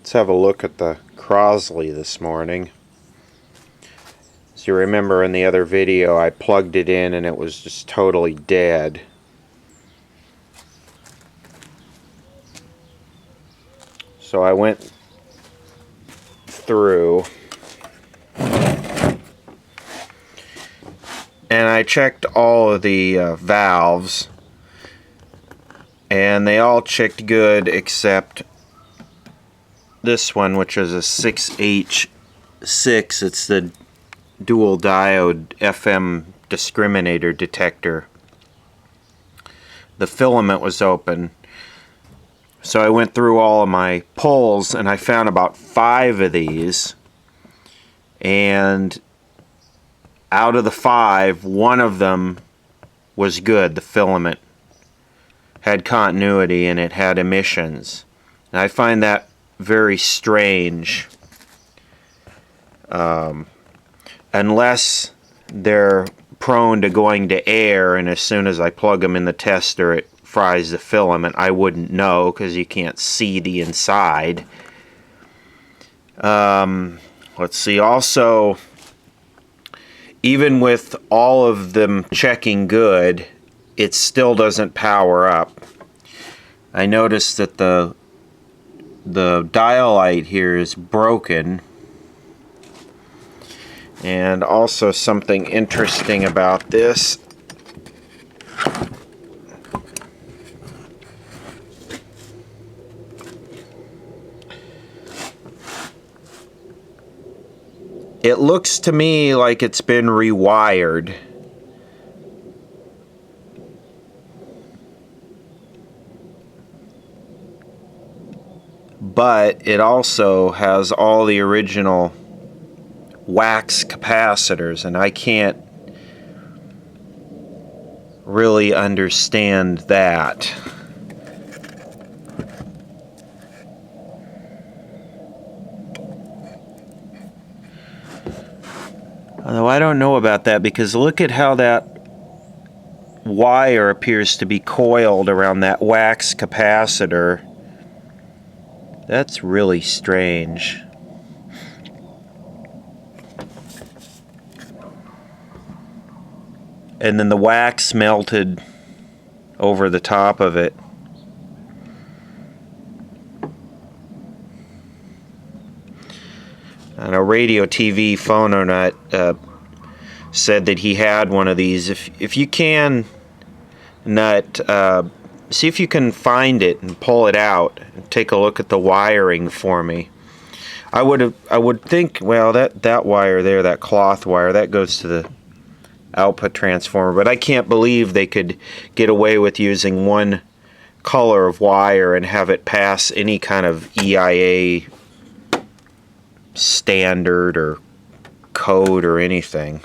Let's have a look at the Crosley this morning. As you remember in the other video, I plugged it in and it was just totally dead. So I went through and I checked all of the valves, and they all checked good except this one, which is a 6H6. It's the dual diode FM discriminator detector. The filament was open. So I went through all of my pulls and I found about 5 of these, and out of the 5, one of them was good. The filament had continuity and it had emissions. And I find that very strange, unless they're prone to going to air, and as soon as I plug them in the tester it fries the filament. I wouldn't know because you can't see the inside. Let's see, also, even with all of them checking good, it still doesn't power up. I noticed that the dial light here is broken. And also something interesting about this, it looks to me like it's been rewired. But it also has all the original wax capacitors, and I can't really understand that. Although I don't know about that, because look at how that wire appears to be coiled around that wax capacitor. That's really strange. And then the wax melted over the top of it. And a radio TV phono-nut said that he had one of these. If you can, Nut, see if you can find it and pull it out and take a look at the wiring for me. I would think, well, that wire there, that cloth wire, that goes to the output transformer, but I can't believe they could get away with using one color of wire and have it pass any kind of EIA standard or code or anything.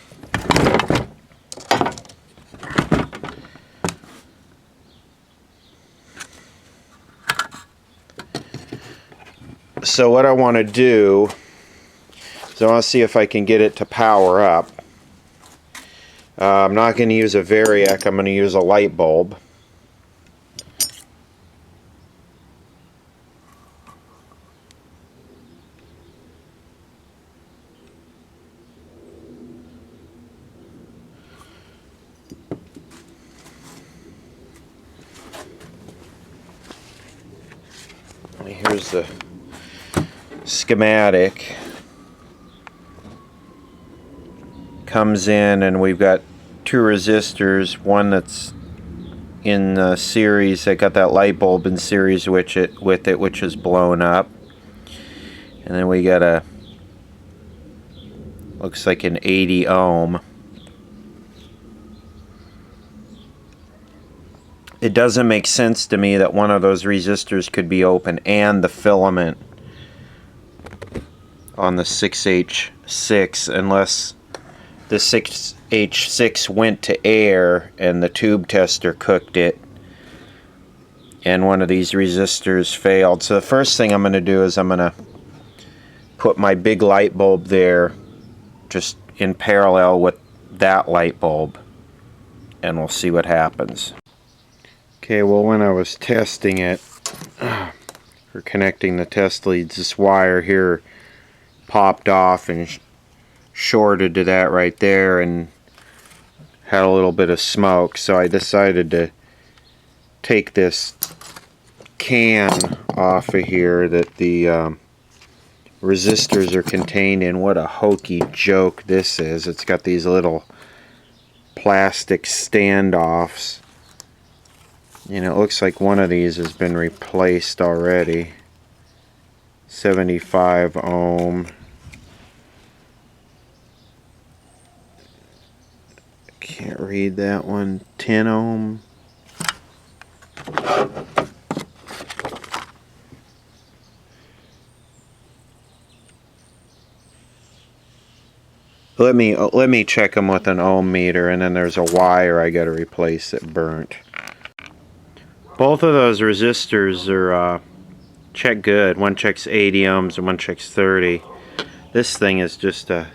So what I want to do is I want to see if I can get it to power up. I'm not going to use a Variac, I'm going to use a light bulb. Here's the schematic. Comes in and we've got 2 resistors, one that's in series that got that light bulb in series with it, which is blown up, and then we got a, looks like an 80 ohm. It doesn't make sense to me that one of those resistors could be open and the filament on the 6H6, unless the 6H6 went to air and the tube tester cooked it and one of these resistors failed. So the first thing I'm going to do is I'm going to put my big light bulb there just in parallel with that light bulb, and we'll see what happens. Okay, well, when I was testing it, for connecting the test leads. This wire here popped off and shorted to that right there and had a little bit of smoke, so I decided to take this can off of here that the resistors are contained in. What a hokey joke this is. It's got these little plastic standoffs, and it looks like one of these has been replaced already. 75 ohm. Can't read that one. 10 ohm. Let me check them with an ohm meter, and then there's a wire I got to replace that burnt. Both of those resistors are check good. One checks 80 ohms and one checks 30. This thing is just a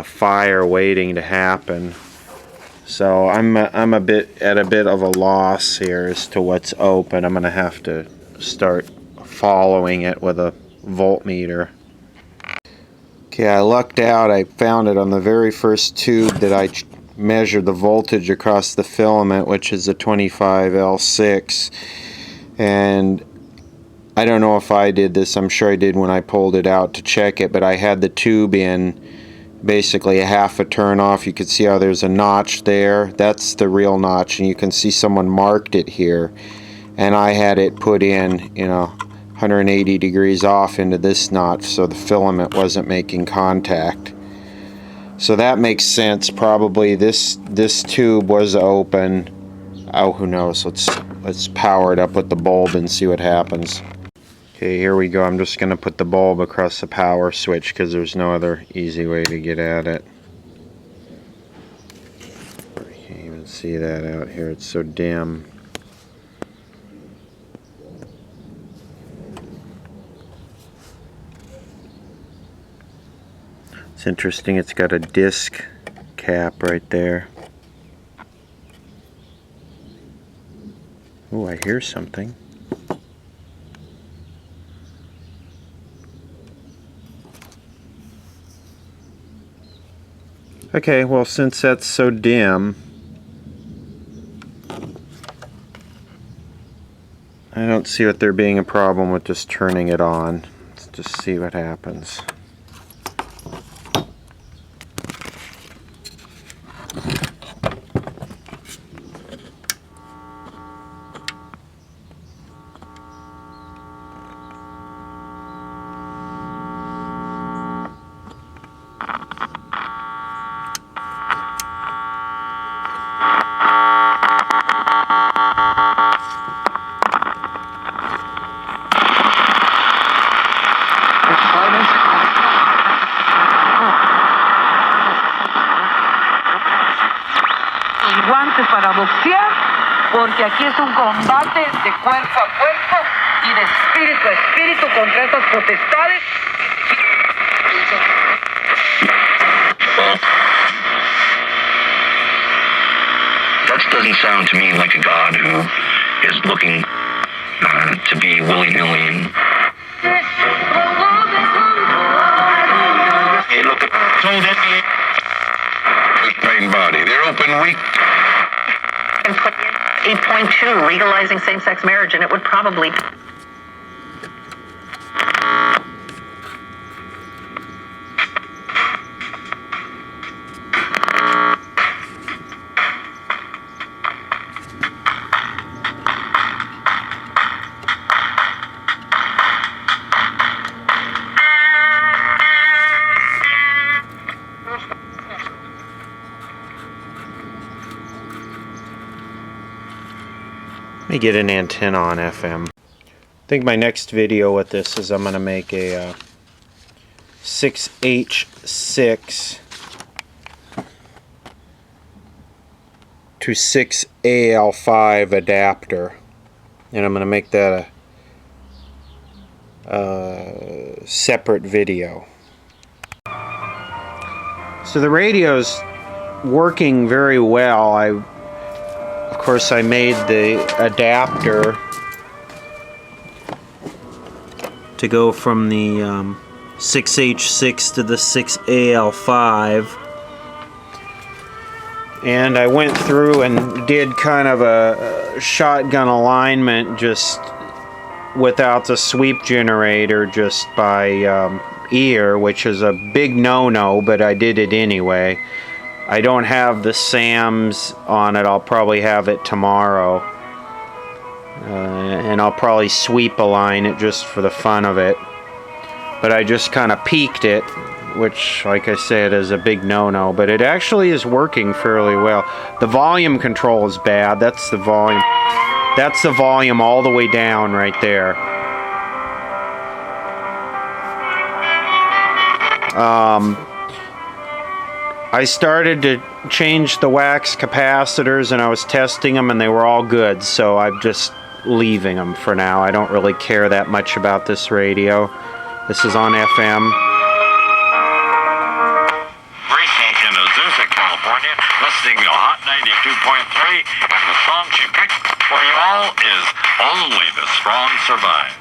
fire waiting to happen. So I'm at a bit of a loss here as to what's open. I'm gonna have to start following it with a voltmeter. Okay, I lucked out. I found it on the very first tube that I measured the voltage across the filament, which is a 25L6. And I don't know if I did this. I'm sure I did when I pulled it out to check it, but I had the tube in basically a half a turn off. You can see how there's a notch there. That's the real notch, and you can see someone marked it here. And I had it put in, 180 degrees off into this notch, so the filament wasn't making contact. So that makes sense. Probably this tube was open. Oh, who knows? Let's power it up with the bulb and see what happens. Okay, here we go. I'm just going to put the bulb across the power switch because there's no other easy way to get at it. I can't even see that out here. It's so dim. It's interesting, it's got a disc cap right there. Oh, I hear something. Okay, well, since that's so dim, I don't see what there being a problem with just turning it on. Let's just see what happens. Guantes para boxear, porque aquí es un combate de cuerpo a cuerpo y de espíritu a espíritu contra estas potestades. That doesn't sound to me like a God who is looking to be willy-nilly. Hey, look at main body. They're open weak. And put in 8.2 legalizing same-sex marriage, and it would probably. Let me get an antenna on FM. I think my next video with this is I'm going to make a 6H6 to 6AL5 adapter, and I'm going to make that a separate video. So the radio's working very well. Of course, I made the adapter to go from the 6H6 to the 6AL5. And I went through and did kind of a shotgun alignment just without the sweep generator, just by ear, which is a big no-no, but I did it anyway. I don't have the SAMs on it. I'll probably have it tomorrow. And I'll probably sweep align it just for the fun of it. But I just kind of peaked it, which, like I said, is a big no-no, but it actually is working fairly well. The volume control is bad. That's the volume. That's the volume all the way down right there. I started to change the wax capacitors, and I was testing them, and they were all good, so I'm just leaving them for now. I don't really care that much about this radio. This is on FM. California, listening to Hot 92.3, and the song she picked for you all is Only the Strong Survive.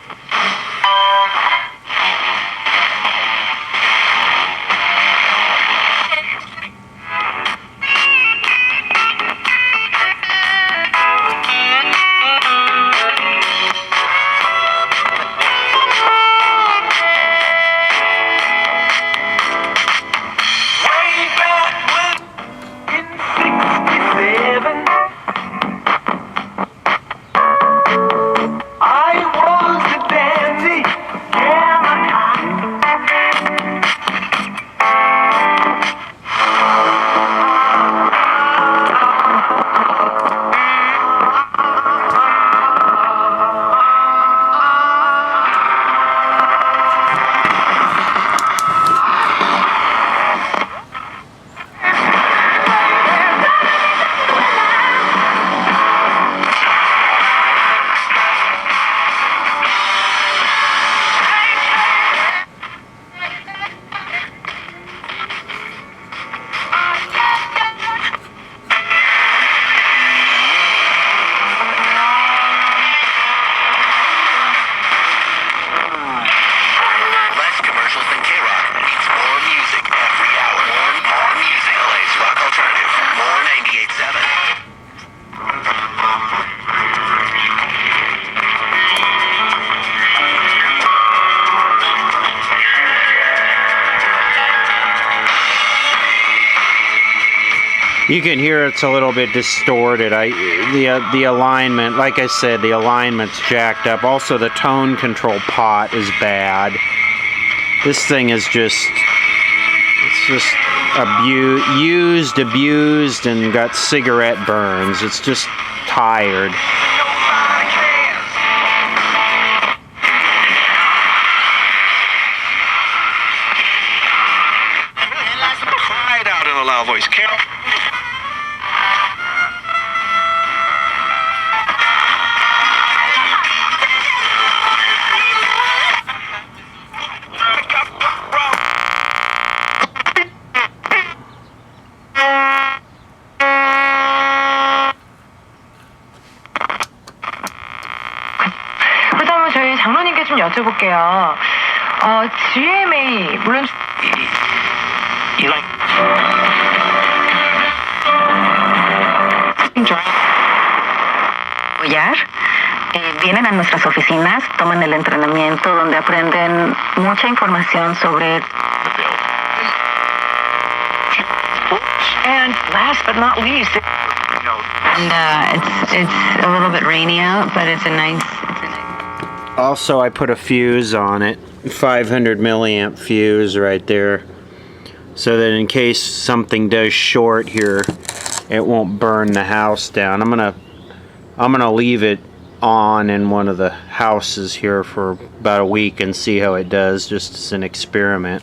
You can hear it's a little bit distorted. The alignment, like I said, the alignment's jacked up. Also, the tone control pot is bad. This thing is just abused, and got cigarette burns. It's just tired. Cried out in a loud voice, Carol. 그다음에 저희 장로님께 좀 여쭤볼게요. GMA 물론 Vienen a nuestras oficinas, toman el entrenamiento donde aprenden mucha información sobre. and last but not least, And it's a little bit rainy out, but it's a nice. Also, I put a fuse on it, 500 milliamp fuse right there, so that in case something does short here, it won't burn the house down. I'm gonna leave it on in one of the houses here for about a week and see how it does, just as an experiment.